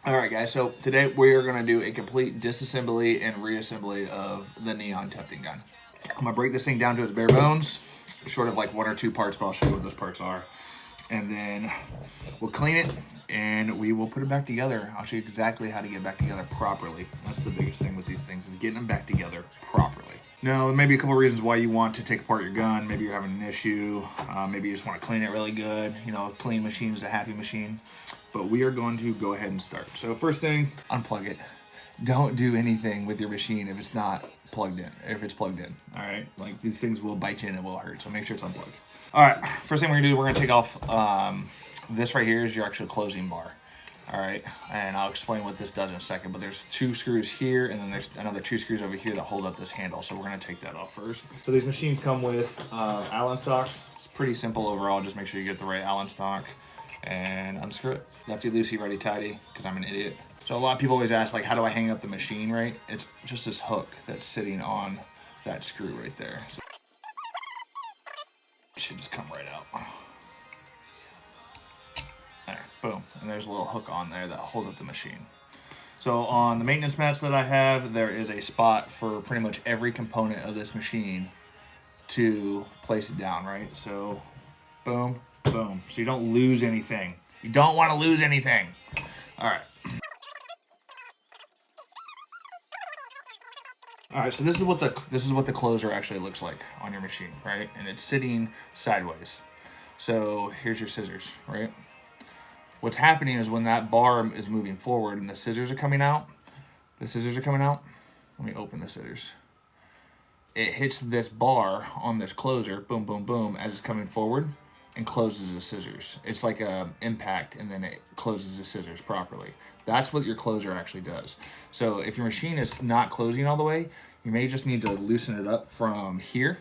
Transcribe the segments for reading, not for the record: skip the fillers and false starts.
All right, guys, so today we are going to do a complete disassembly and reassembly of the neon tufting gun. I'm going to break this thing down to its bare bones, short of like one or two parts, but I'll show you what those parts are. And then we'll clean it and we will put it back together. I'll show you exactly how to get back together properly. That's the biggest thing with these things, is getting them back together properly. Now, there may be a couple of reasons why you want to take apart your gun. Maybe you're having an issue. Maybe you just want to clean it really good. You know, a clean machine is a happy machine. But we are going to go ahead and start. So first thing, unplug it. Don't do anything with your machine if it's not plugged in, if it's plugged in, all right? Like, these things will bite you and it will hurt, so make sure it's unplugged. All right, first thing we're gonna do, we're gonna take off, this right here is your actual closing bar, all right? And I'll explain what this does in a second, but there's 2 screws here, and then there's another 2 screws over here that hold up this handle, so we're gonna take that off first. So these machines come with Allen stocks. It's pretty simple overall, just make sure you get the right Allen stock and unscrew it. Lefty loosey, righty tighty, because I'm an idiot. So a lot of people always ask, like, how do I hang up the machine, right? It's just this hook that's sitting on that screw right there. So it should just come right out. There, boom. And there's a little hook on there that holds up the machine. So on the maintenance mats that I have, there is a spot for pretty much every component of this machine to place it down, right? So boom, boom. So you don't lose anything. You don't want to lose anything. All right. All right, so this is what the closer actually looks like on your machine, right? And it's sitting sideways. So here's your scissors, right? What's happening is when that bar is moving forward and the scissors are coming out, let me open the scissors. It hits this bar on this closer, boom, boom, boom, as it's coming forward, and closes the scissors. It's like a impact, and then it closes the scissors properly. That's what your closer actually does. So if your machine is not closing all the way, you may just need to loosen it up from here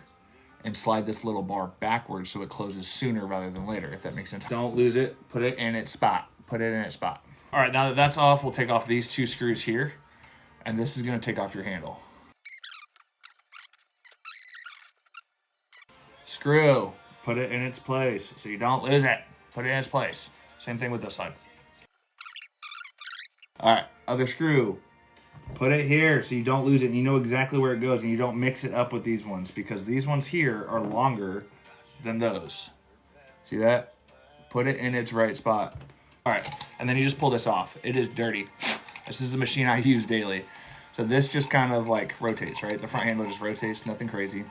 and slide this little bar backwards so it closes sooner rather than later, if that makes sense. Don't lose it. Put it in its spot. Put it in its spot. All right, now that that's off, we'll take off these 2 screws here, and this is gonna take off your handle. Screw. Put it in its place so you don't lose it. Put it in its place. Same thing with this side. All right, other screw. Put it here so you don't lose it and you know exactly where it goes and you don't mix it up with these ones, because these ones here are longer than those. See that? Put it in its right spot. All right, and then you just pull this off. It is dirty. This is the machine I use daily. So this just kind of like rotates, right? The front handle just rotates, nothing crazy.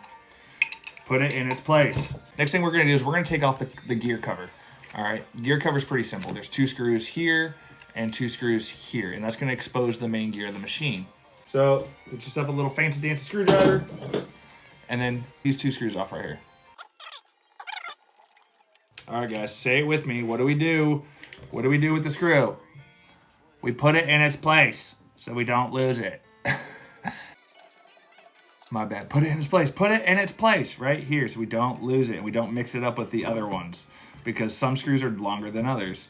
Put it in its place. Next thing we're gonna do is we're gonna take off the gear cover. All right, gear cover is pretty simple. There's 2 screws here and 2 screws here, and that's gonna expose the main gear of the machine. So get yourself a little fancy dancy screwdriver, and then these 2 screws off right here. All right, guys, say it with me. What do we do? What do we do with the screw? We put it in its place so we don't lose it. My bad. Put it in its place. Put it in its place right here so we don't lose it and we don't mix it up with the other ones, because some screws are longer than others.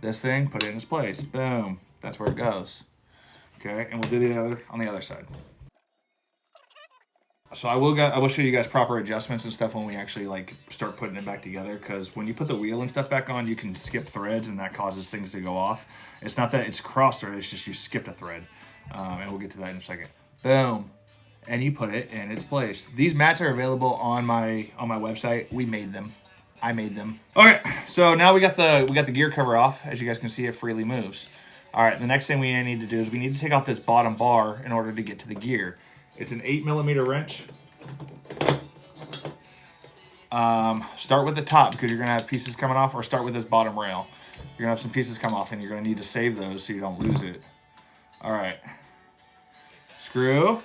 This thing, put it in its place. Boom. That's where it goes. Okay, and we'll do the other on the other side. So I will show you guys proper adjustments and stuff when we actually like start putting it back together, because when you put the wheel and stuff back on, you can skip threads and that causes things to go off. It's not that it's cross thread, it's just you skipped a thread. And we'll get to that in a second. Boom. And you put it in its place. These mats are available on my website. We made them. I made them. Okay, so now we got the gear cover off. As you guys can see, it freely moves. All right, the next thing we need to do is we need to take off this bottom bar in order to get to the gear. It's an 8mm wrench. Start with the top, because you're gonna have pieces coming off, or start with this bottom rail. You're gonna have some pieces come off and you're gonna need to save those so you don't lose it. All right, screw.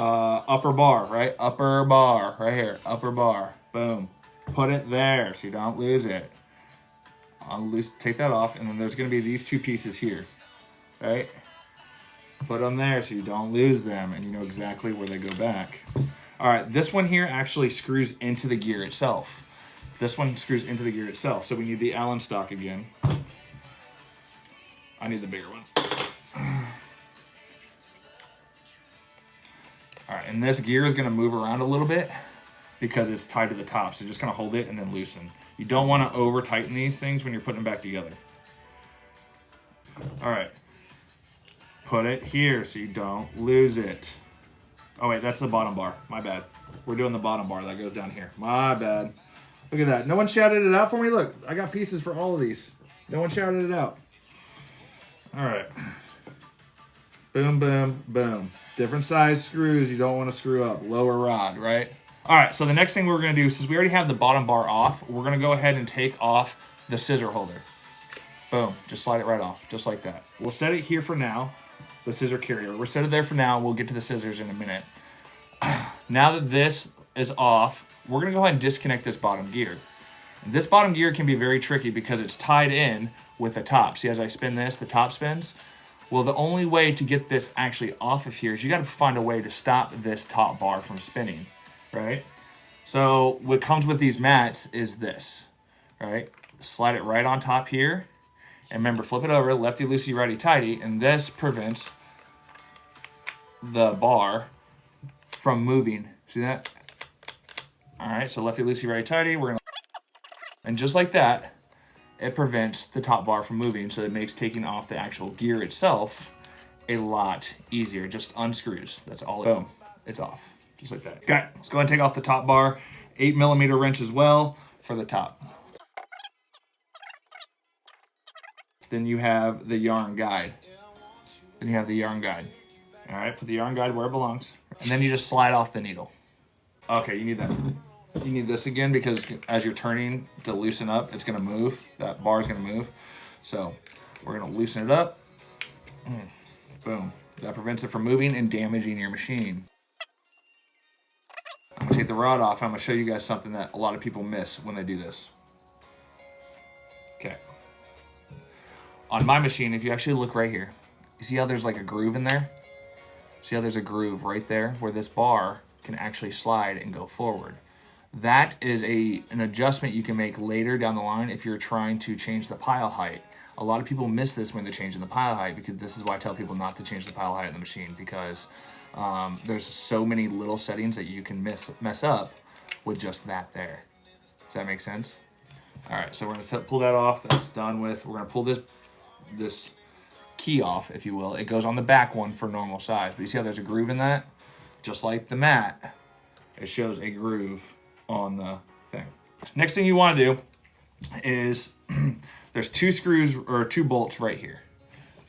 Upper bar, right? Upper bar, right here. Upper bar. Boom. Put it there so you don't lose it. Take that off, and then there's going to be these 2 pieces here, right? Put them there so you don't lose them, and you know exactly where they go back. All right, this one here actually screws into the gear itself. This one screws into the gear itself, so we need the Allen stock again. I need the bigger one. All right, and this gear is gonna move around a little bit because it's tied to the top. So just kind of hold it and then loosen. You don't want to over tighten these things when you're putting them back together. All right. Put it here so you don't lose it. Oh wait, that's the bottom bar. My bad. We're doing the bottom bar that goes down here. My bad. Look at that. No one shouted it out for me. Look, I got pieces for all of these. No one shouted it out. All right. Boom, boom, boom. Different size screws you don't want to screw up. Lower rod, right? All right, so the next thing we're going to do, since we already have the bottom bar off, we're going to go ahead and take off the scissor holder. Boom, just slide it right off, just like that. We'll set it here for now, the scissor carrier. We'll set it there for now. We'll get to the scissors in a minute. Now that this is off, we're going to go ahead and disconnect this bottom gear. This bottom gear can be very tricky because it's tied in with the top. See, as I spin this, the top spins. Well, the only way to get this actually off of here is you got to find a way to stop this top bar from spinning, right? So what comes with these mats is this, right? Slide it right on top here. And remember, flip it over, lefty loosey, righty tighty, and this prevents the bar from moving. See that? All right, so lefty loosey, righty tighty, we're gonna, and just like that, it prevents the top bar from moving, so it makes taking off the actual gear itself a lot easier. It just unscrews. That's all. Boom, it's off, just like that. Okay, let's go ahead and take off the top bar. 8mm wrench as well for the top. Then you have the yarn guide. All right, put the yarn guide where it belongs. And then you just slide off the needle. Okay, you need that. You need this again because as you're turning to loosen up, it's gonna move. That bar is gonna move. So we're gonna loosen it up. Boom. That prevents it from moving and damaging your machine. I'm gonna take the rod off. I'm gonna show you guys something that a lot of people miss when they do this. Okay. On my machine, if you actually look right here, you see how there's like a groove in there? See how there's a groove right there where this bar can actually slide and go forward. That is an adjustment you can make later down the line if you're trying to change the pile height. A lot of people miss this when they're changing the pile height, because this is why I tell people not to change the pile height of the machine, because there's so many little settings that you can mess up with just that there. Does that make sense? All right, so we're gonna pull that off. That's done with. We're gonna pull this key off, if you will. It goes on the back one for normal size, but you see how there's a groove in that? Just like the mat, it shows a groove on the thing. Next thing you want to do is there's 2 screws or 2 bolts right here.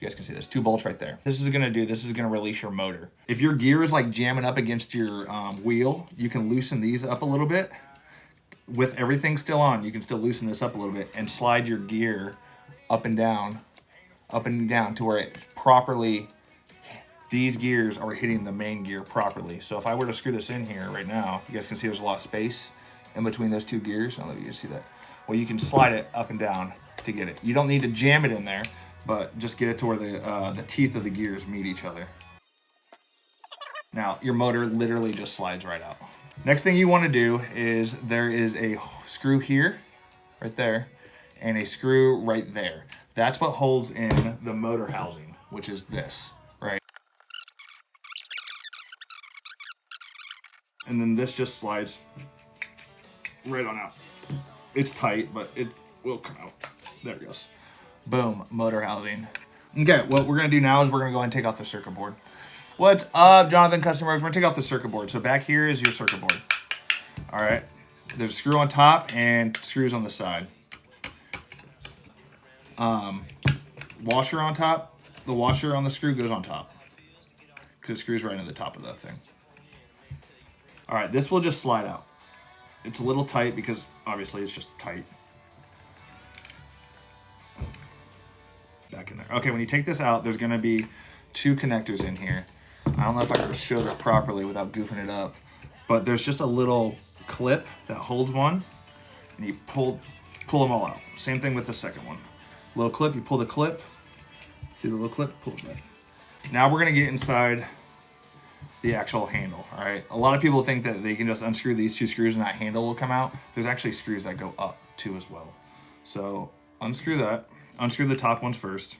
You guys can see there's 2 bolts right there. This is gonna release your motor. If your gear is like jamming up against your wheel, you can loosen these up a little bit. With everything still on, you can still loosen this up a little bit and slide your gear up and down to where it properly, these gears are hitting the main gear properly. So if I were to screw this in here right now, you guys can see there's a lot of space in between those 2 gears. I'll let you guys see that. Well, you can slide it up and down to get it. You don't need to jam it in there, but just get it to where the teeth of the gears meet each other. Now, your motor literally just slides right out. Next thing you want to do is there is a screw here, right there, and a screw right there. That's what holds in the motor housing, which is this, right? And then this just slides right on out. It's tight, but it will come out. There it goes. Boom, motor housing. Okay, what we're gonna do now is we're gonna go ahead and take off the circuit board. What's up, Jonathan Customers? We're gonna take off the circuit board. So back here is your circuit board. All right, there's a screw on top and screws on the side. Washer on top. The washer on the screw goes on top because it screws right into the top of that thing. All right, this will just slide out. It's a little tight because obviously it's just tight. Back in there. Okay, when you take this out, there's gonna be 2 connectors in here. I don't know if I can show this properly without goofing it up, but there's just a little clip that holds one, and you pull them all out. Same thing with the second one. Little clip, you pull the clip. See the little clip? Pull it back. Now we're gonna get inside the actual handle, all right? A lot of people think that they can just unscrew these 2 screws and that handle will come out. There's actually screws that go up too as well. So unscrew that. Unscrew the top ones first.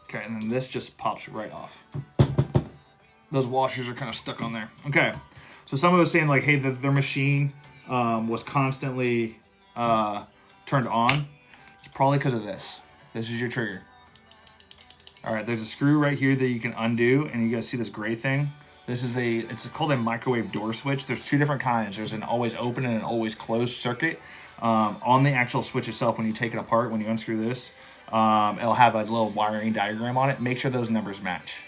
Okay, and then this just pops right off. Those washers are kind of stuck on there. Okay, so someone was saying like, hey, their machine was constantly turned on, it's probably because of this. This is your trigger. All right, there's a screw right here that you can undo, and you guys see this gray thing? This is it's called a microwave door switch. There's two different kinds. There's an always open and an always closed circuit. On the actual switch itself, when you take it apart, when you unscrew this, it'll have a little wiring diagram on it. Make sure those numbers match.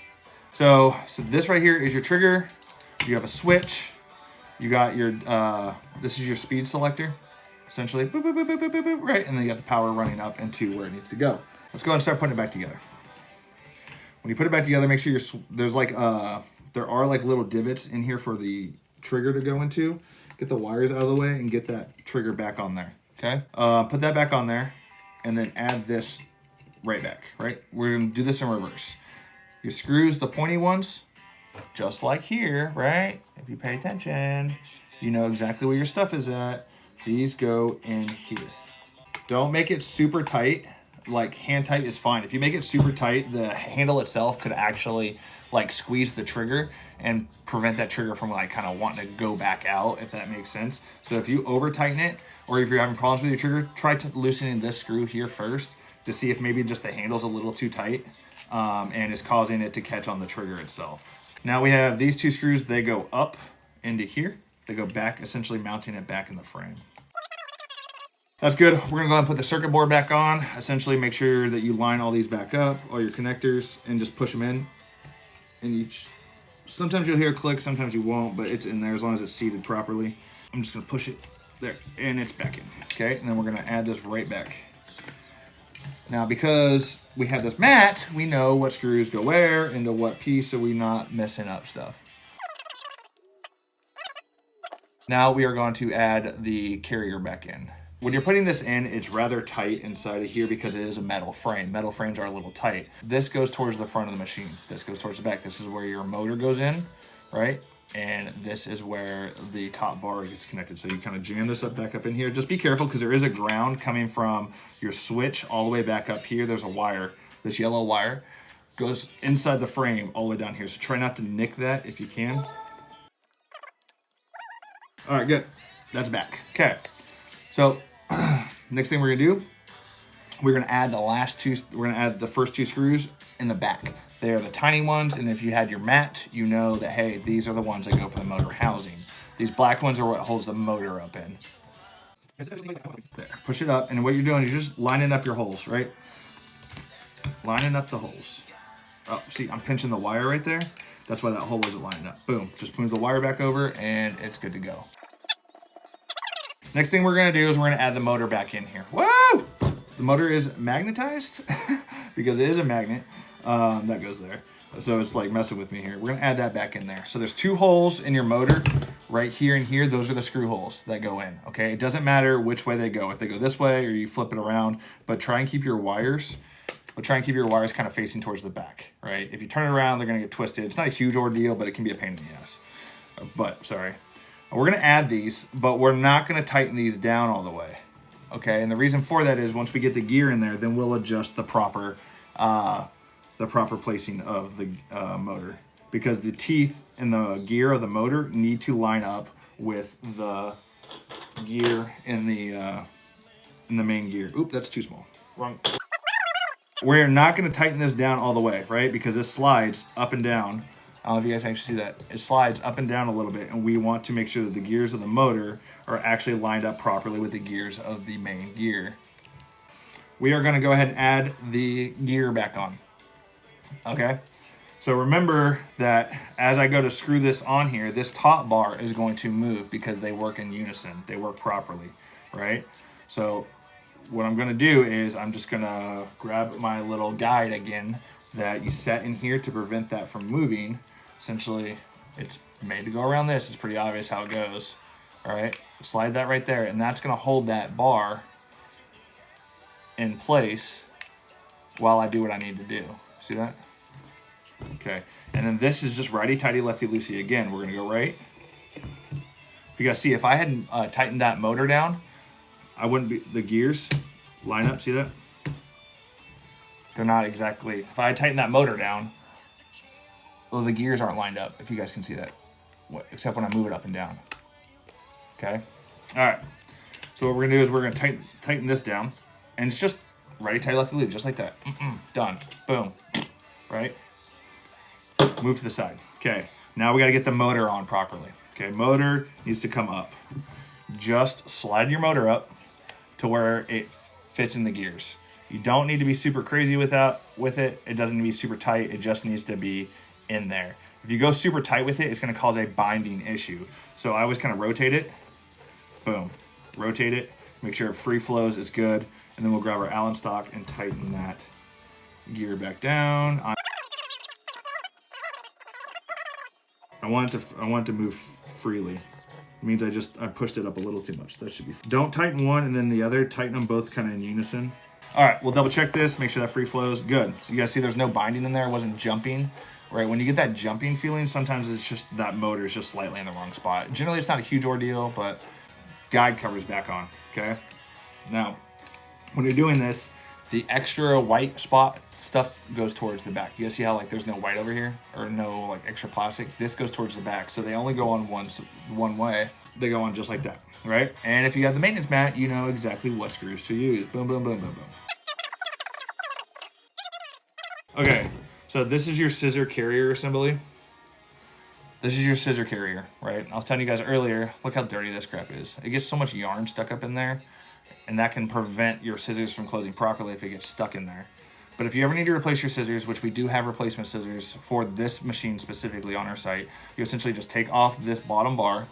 So this right here is your trigger. You have a switch. You got your, this is your speed selector, essentially, boop, boop, boop, boop, boop, boop, right? And then you got the power running up into where it needs to go. Let's go ahead and start putting it back together. When you put it back together, make sure there's like, there are like little divots in here for the trigger to go into. Get the wires out of the way and get that trigger back on there, okay? Put that back on there and then add this right back, right? We're gonna do this in reverse. Your screws, the pointy ones, just like here, right? If you pay attention, you know exactly where your stuff is at. These go in here. Don't make it super tight. Like hand tight is fine. If you make it super tight, the handle itself could actually like squeeze the trigger and prevent that trigger from like kind of wanting to go back out, if that makes sense. So if you over tighten it, or if you're having problems with your trigger, try loosening this screw here first to see if maybe just the handle's a little too tight and is causing it to catch on the trigger itself. Now we have these two screws, they go up into here. They go back, essentially mounting it back in the frame. That's good. We're gonna go ahead and put the circuit board back on. Essentially make sure that you line all these back up, all your connectors, and just push them in each. Sometimes you'll hear a click, sometimes you won't, but it's in there as long as it's seated properly. I'm just gonna push it there, and it's back in, okay? And then we're gonna add this right back. Now, because we have this mat, we know what screws go where, into what piece, so we're not messing up stuff. Now we are going to add the carrier back in. When you're putting this in, it's rather tight inside of here because it is a metal frame. Metal frames are a little tight. This goes towards the front of the machine. This goes towards the back. This is where your motor goes in, right? And this is where the top bar gets connected. So you kind of jam this back up in here. Just be careful because there is a ground coming from your switch all the way back up here. There's a wire, this yellow wire, goes inside the frame all the way down here. So try not to nick that if you can. All right, good. That's back. Okay. So next thing we're gonna do, we're gonna add the first two screws in the back. They are the tiny ones, and if you had your mat, you know that, hey, these are the ones that go for the motor housing. These black ones are what holds the motor up in. There, push it up, and what you're doing is you're just lining up your holes, right? Lining up the holes. Oh, see, I'm pinching the wire right there. That's why that hole wasn't lined up. Boom, just move the wire back over, and it's good to go. Next thing we're gonna do is we're gonna add the motor back in here. Whoa! The motor is magnetized because it is a magnet that goes there. So it's like messing with me here. We're gonna add that back in there. So there's two holes in your motor right here and here. Those are the screw holes that go in, okay? It doesn't matter which way they go. If they go this way or you flip it around, but try and keep your wires kind of facing towards the back, right? If you turn it around, they're gonna get twisted. It's not a huge ordeal, but it can be a pain in the ass. We're gonna add these, but we're not gonna tighten these down all the way, okay? And the reason for that is once we get the gear in there, then we'll adjust the proper placing of the motor, because the teeth in the gear of the motor need to line up with the gear in the main gear. Oop, that's too small. Wrong. We're not gonna tighten this down all the way, right? Because this slides up and down. I don't know if you guys actually see that. It slides up and down a little bit, and we want to make sure that the gears of the motor are actually lined up properly with the gears of the main gear. We are gonna go ahead and add the gear back on, okay? So remember that as I go to screw this on here, this top bar is going to move because they work in unison. They work properly, right? So what I'm gonna do is I'm just gonna grab my little guide again that you set in here to prevent that from moving. Essentially, it's made to go around this. It's pretty obvious how it goes. All right, slide that right there, and that's gonna hold that bar in place while I do what I need to do. See that? Okay, and then this is just righty-tighty, lefty-loosey. Again, we're gonna go right. If you guys see, if I hadn't tightened that motor down, I wouldn't be, the gears line up, see that? They're not exactly, if I tighten that motor down, well, the gears aren't lined up, if you guys can see that, except when I move it up and down. Okay, all right. So what we're gonna do is we're gonna tighten this down, and it's just ready, tight, left, lead, just like that. Done. Boom. Right? Move to the side. Okay. Now we gotta get the motor on properly. Okay, motor needs to come up. Just slide your motor up to where it fits in the gears. You don't need to be super crazy with it. It doesn't need to be super tight. It just needs to be in there. If you go super tight with it, it's gonna cause a binding issue. So I always kind of rotate it. Boom. Rotate it. Make sure it free flows. It's good. And then we'll grab our Allen stock and tighten that gear back down. I want it to move freely. It means I pushed it up a little too much. That should be. Don't tighten one and then the other. Tighten them both kind of in unison. All right, we'll double check this. Make sure that free flows. Good. So you guys see there's no binding in there. It wasn't jumping. Right, when you get that jumping feeling, sometimes it's just that motor is just slightly in the wrong spot. Generally, it's not a huge ordeal, but guide cover's back on. Okay. Now, when you're doing this, the extra white spot stuff goes towards the back. You guys see how like there's no white over here or no like extra plastic? This goes towards the back. So they only go on one way. They go on just like that, right? And if you have the maintenance mat, you know exactly what screws to use. Boom, boom, boom, boom, boom. Okay, so this is your scissor carrier assembly. This is your scissor carrier, right? I was telling you guys earlier, look how dirty this crap is. It gets so much yarn stuck up in there, and that can prevent your scissors from closing properly if it gets stuck in there. But if you ever need to replace your scissors, which we do have replacement scissors for this machine specifically on our site, you essentially just take off this bottom bar.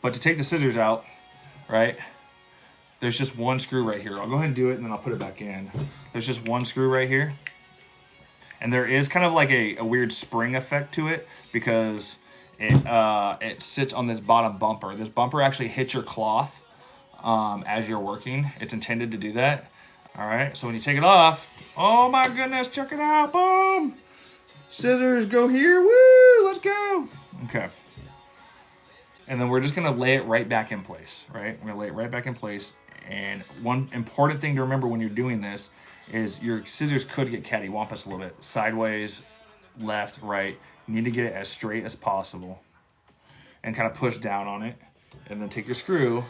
But to take the scissors out, right, there's just one screw right here. I'll go ahead and do it, and then I'll put it back in. There's just one screw right here. And there is kind of like a weird spring effect to it because it sits on this bottom bumper. This bumper actually hits your cloth as you're working. It's intended to do that. All right, so when you take it off, oh my goodness, check it out, boom! Scissors go here, woo, let's go. Okay. And then we're just gonna lay it right back in place, right? We're gonna lay it right back in place. And one important thing to remember when you're doing this is your scissors could get cattywampus a little bit. Sideways, left, right. You need to get it as straight as possible. And kind of push down on it. And then take your screw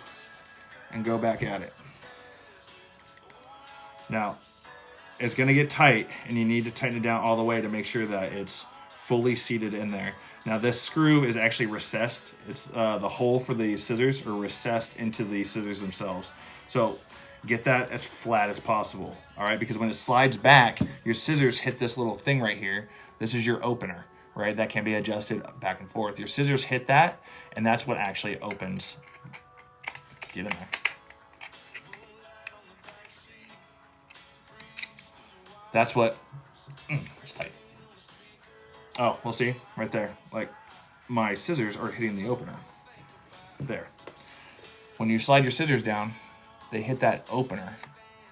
and go back at it. Now, it's gonna get tight and you need to tighten it down all the way to make sure that it's fully seated in there. Now this screw is actually recessed. It's the hole for the scissors are recessed into the scissors themselves. So get that as flat as possible, all right? Because when it slides back, your scissors hit this little thing right here. This is your opener, right? That can be adjusted back and forth. Your scissors hit that, and that's what actually opens. Get in there. That's what, it's tight. Oh, we'll see, right there. Like, my scissors are hitting the opener. There. When you slide your scissors down, they hit that opener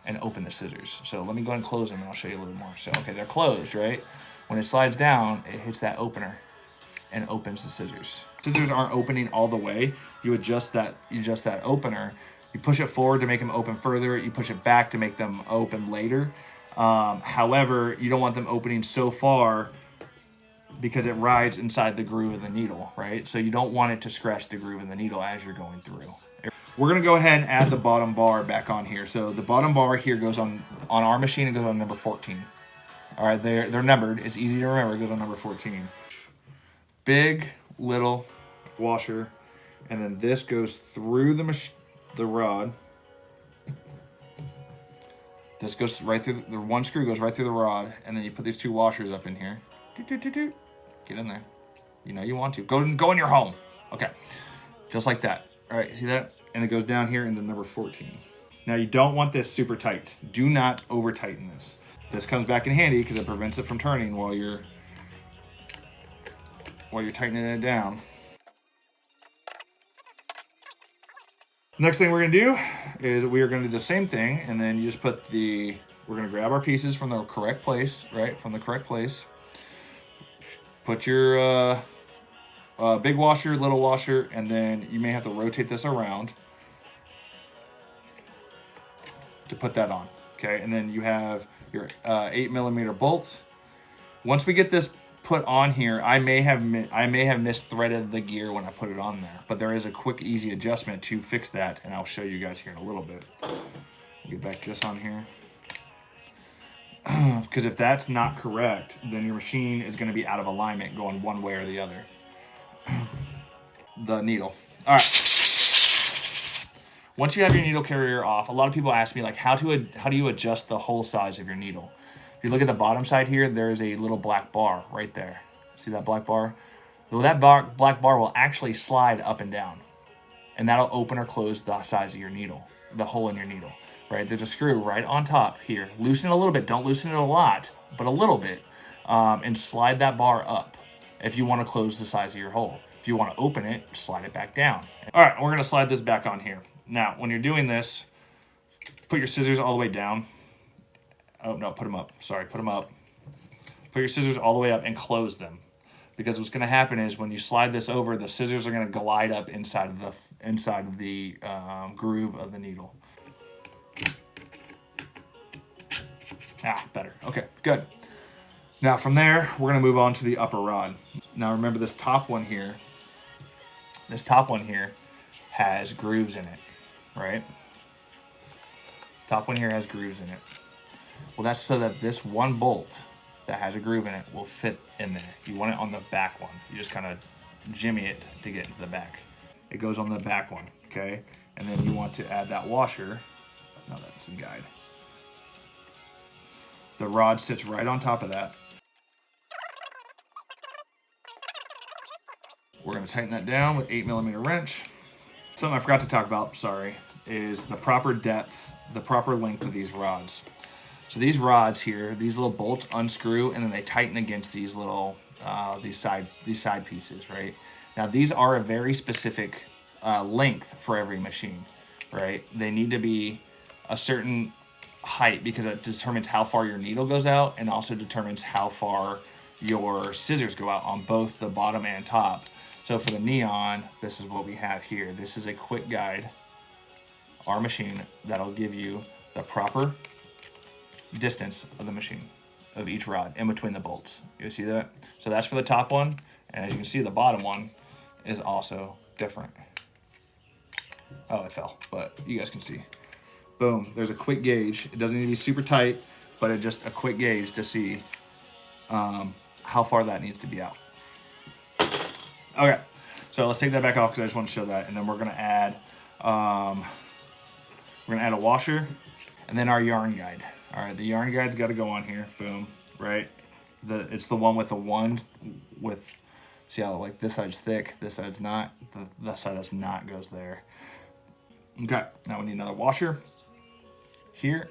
and open the scissors. So let me go ahead and close them and I'll show you a little more. So, okay, they're closed, right? When it slides down, it hits that opener and opens the scissors. Scissors aren't opening all the way. You adjust that opener. You push it forward to make them open further. You push it back to make them open later. However, you don't want them opening so far because it rides inside the groove of the needle, right? So you don't want it to scratch the groove of the needle as you're going through. We're gonna go ahead and add the bottom bar back on here. So the bottom bar here goes on our machine, it goes on number 14. All right, they're numbered. It's easy to remember, it goes on number 14. Big, little washer, and then this goes through the rod. This goes right through, the one screw goes right through the rod, and then you put these two washers up in here. Get in there. You know you want to. Go in your home. Okay, just like that. All right, see that? And it goes down here into number 14. Now you don't want this super tight. Do not over tighten this. This comes back in handy because it prevents it from turning while you're tightening it down. Next thing we're gonna do is we are gonna do the same thing, and then you just we're gonna grab our pieces from the correct place, right? From the correct place. Put your big washer, little washer, and then you may have to rotate this around to put that on, okay? And then you have your 8mm bolts. Once we get this put on here, I may have misthreaded the gear when I put it on there, but there is a quick, easy adjustment to fix that, and I'll show you guys here in a little bit. Get back this on here. Because if that's not correct, then your machine is going to be out of alignment going one way or the other. The needle. All right. Once you have your needle carrier off, a lot of people ask me, like, how do you adjust the hole size of your needle? If you look at the bottom side here, there's a little black bar right there. See that black bar? Well, that black bar will actually slide up and down, and that'll open or close the size of your needle, the hole in your needle. Right, there's a screw right on top here. Loosen it a little bit. Don't loosen it a lot, but a little bit. And slide that bar up if you want to close the size of your hole. If you want to open it, slide it back down. All right, we're going to slide this back on here. Now, when you're doing this, put your scissors all the way down. Oh, no, put them up. Sorry, put them up. Put your scissors all the way up and close them. Because what's going to happen is when you slide this over, the scissors are going to glide up inside of the groove of the needle. Ah, better. Okay, good. Now from there, we're going to move on to the upper rod. Now remember this top one here has grooves in it, right? This top one here has grooves in it. Well, that's so that this one bolt that has a groove in it will fit in there. You want it on the back one. You just kind of jimmy it to get into the back. It goes on the back one, okay? And then you want to add that washer. No, that's the guide. The rod sits right on top of that. We're going to tighten that down with 8mm wrench. Something I forgot to talk about, sorry, is the proper depth, the proper length of these rods. So these rods here, these little bolts unscrew and then they tighten against these little, these side pieces, right? Now these are a very specific length for every machine, right? They need to be a certain height because it determines how far your needle goes out and also determines how far your scissors go out on both the bottom and top. So for the neon, this is what we have here. This is a quick guide, our machine, that'll give you the proper distance of the machine, of each rod in between the bolts. You see that? So that's for the top one, and as you can see, the bottom one is also different. Oh, it fell, but you guys can see. Boom, there's a quick gauge. It doesn't need to be super tight, but it's just a quick gauge to see how far that needs to be out. Okay, so let's take that back off because I just want to show that, and then we're gonna add a washer, and then our yarn guide. All right, the yarn guide's got to go on here. Boom, right? It's the one with the wand with. See how like this side's thick, this side's not. The side that's not goes there. Okay, now we need another washer here,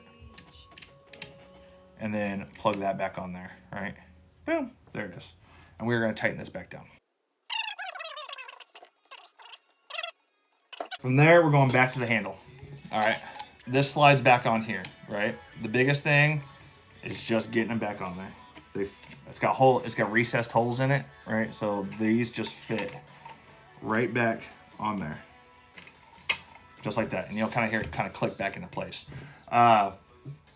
and then plug that back on there, right? Boom, there it is. And we're gonna tighten this back down. From there, we're going back to the handle. All right, this slides back on here, right? The biggest thing is just getting them back on there. It's got recessed holes in it, right? So these just fit right back on there. Just like that, and you'll kind of hear it kind of click back into place.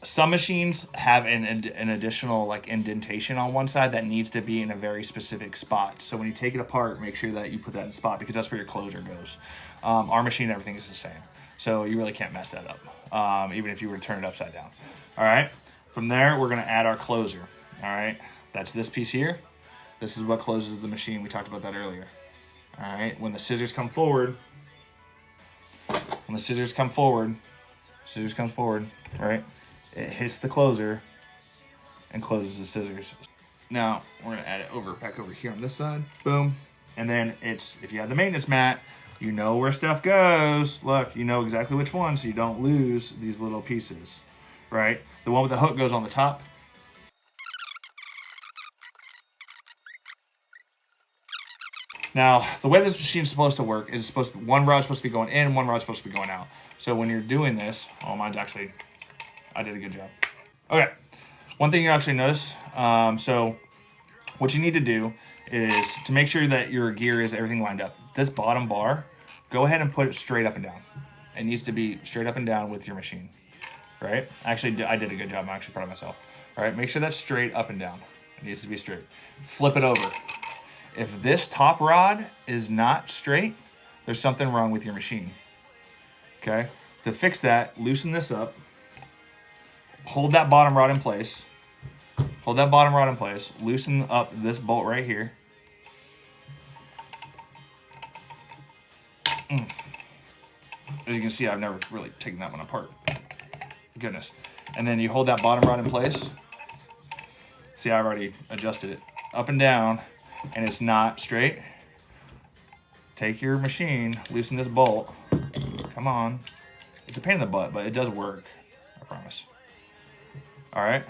Some machines have an additional like indentation on one side that needs to be in a very specific spot. So when you take it apart, make sure that you put that in the spot because that's where your closer goes. Our machine, everything is the same, so you really can't mess that up, even if you were to turn it upside down. All right, from there we're gonna add our closer. All right, that's this piece here. This is what closes the machine. We talked about that earlier. All right, when the scissors come forward. When the scissors come forward, right? It hits the closer and closes the scissors. Now we're gonna add it back over here on this side. Boom. And then if you have the maintenance mat, you know where stuff goes. Look, you know exactly which one, so you don't lose these little pieces, right? The one with the hook goes on the top. Now, the way this machine is supposed to work is one rod's supposed to be going in, one rod's supposed to be going out. So when you're doing this, oh, mine's actually, I did a good job. Okay, one thing you actually notice, so what you need to do is to make sure that your gear is everything lined up. This bottom bar, go ahead and put it straight up and down. It needs to be straight up and down with your machine, right? Actually, I did a good job. I'm actually proud of myself. All right, make sure that's straight up and down. It needs to be straight. Flip it over. If this top rod is not straight, there's something wrong with your machine. Okay? To fix that, loosen this up. Hold that bottom rod in place. Hold that bottom rod in place. Loosen up this bolt right here. As you can see, I've never really taken that one apart. Goodness. And then you hold that bottom rod in place. See, I've already adjusted it up and down, and it's not straight. Take your machine, loosen this bolt. Come on. It's a pain in the butt, but it does work. I promise. All right.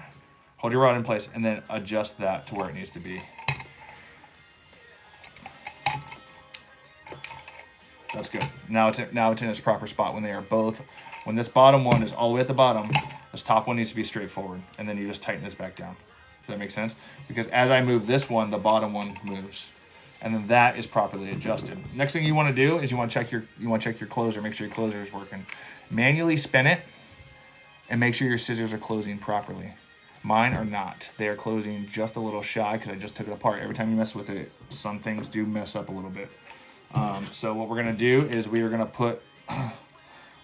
Hold your rod in place, and then adjust that to where it needs to be. That's good. Now it's in its proper spot when they are both. When this bottom one is all the way at the bottom, this top one needs to be straightforward, and then you just tighten this back down. Does that make sense? Because as I move this one, the bottom one moves, and then that is properly adjusted. Next thing you want to do is you want to check your closer. Make sure your closer is working. Manually spin it, and make sure your scissors are closing properly. Mine are not. They are closing just a little shy because I just took it apart. Every time you mess with it, some things do mess up a little bit. So what we're gonna do is we are gonna put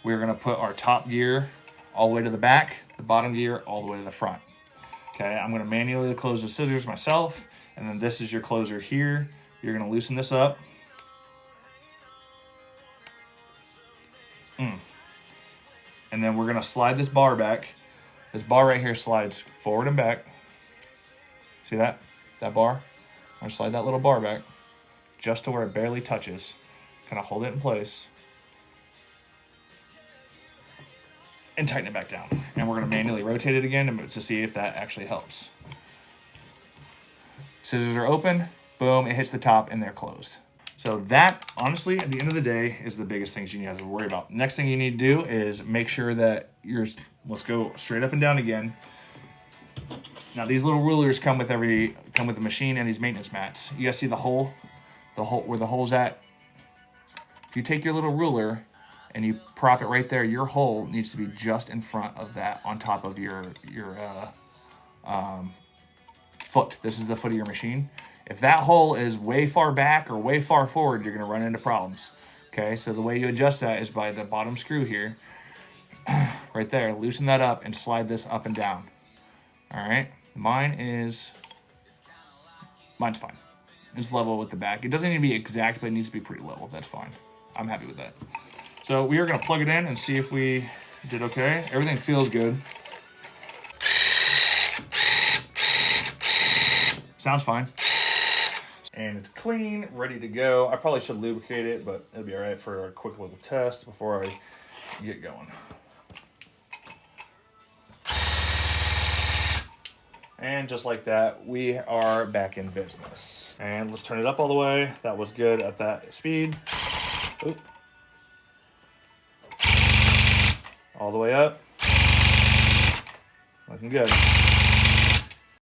our top gear all the way to the back, the bottom gear all the way to the front. Okay, I'm gonna manually close the scissors myself, and then this is your closer here. You're gonna loosen this up. And then we're gonna slide this bar back. This bar right here slides forward and back. See that? That bar? I'm gonna slide that little bar back just to where it barely touches. Kind of hold it in place. And tighten it back down. And we're gonna manually rotate it again to see if that actually helps. Scissors are open, boom, it hits the top and they're closed. So that, honestly, at the end of the day, is the biggest things you need to worry about. Next thing you need to do is make sure that let's go straight up and down again. Now these little rulers come with the machine and these maintenance mats. You guys see the hole where the hole's at? If you take your little ruler and you prop it right there, your hole needs to be just in front of that, on top of your foot. This is the foot of your machine. If that hole is way far back or way far forward, you're gonna run into problems. Okay, so the way you adjust that is by the bottom screw here, right there. Loosen that up and slide this up and down. All right, mine's fine. It's level with the back. It doesn't need to be exact, but it needs to be pretty level. That's fine. I'm happy with that. So we are gonna plug it in and see if we did okay. Everything feels good. Sounds fine. And it's clean, ready to go. I probably should lubricate it, but it'll be all right for a quick little test before I get going. And just like that, we are back in business. And let's turn it up all the way. That was good at that speed. Oop. All the way up. Looking good.